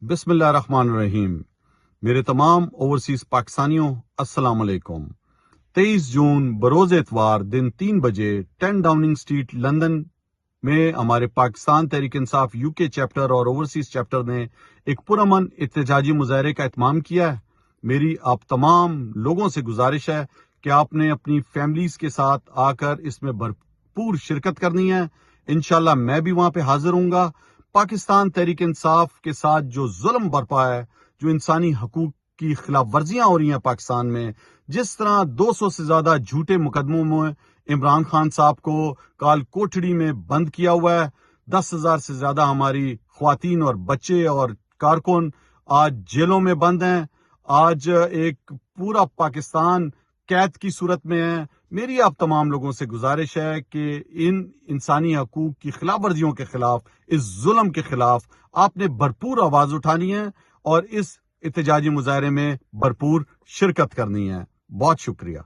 بسم اللہ الرحمن الرحیم۔ میرے تمام اوورسیز پاکستانیوں السلام علیکم۔ 23 جون بروز اتوار دن 3 بجے 10 ڈاؤننگ سٹریٹ لندن میں ہمارے پاکستان تحریک انصاف یو کے چیپٹر اور اوورسیز چیپٹر نے ایک پرامن احتجاجی مظاہرے کا اہتمام کیا ہے۔ میری آپ تمام لوگوں سے گزارش ہے کہ آپ نے اپنی فیملیز کے ساتھ آ کر اس میں بھرپور شرکت کرنی ہے۔ انشاءاللہ میں بھی وہاں پہ حاضر ہوں گا۔ پاکستان تحریک انصاف کے ساتھ جو ظلم برپا ہے، جو انسانی حقوق کی خلاف ورزیاں ہو رہی ہیں پاکستان میں، جس طرح 200 سے زیادہ جھوٹے مقدموں میں عمران خان صاحب کو کال کوٹڑی میں بند کیا ہوا ہے، 10,000 سے زیادہ ہماری خواتین اور بچے اور کارکن آج جیلوں میں بند ہیں، آج ایک پورا پاکستان قید کی صورت میں ہے۔ میری آپ تمام لوگوں سے گزارش ہے کہ ان انسانی حقوق کی خلاف ورزیوں کے خلاف، اس ظلم کے خلاف آپ نے بھرپور آواز اٹھانی ہے اور اس احتجاجی مظاہرے میں بھرپور شرکت کرنی ہے۔ بہت شکریہ۔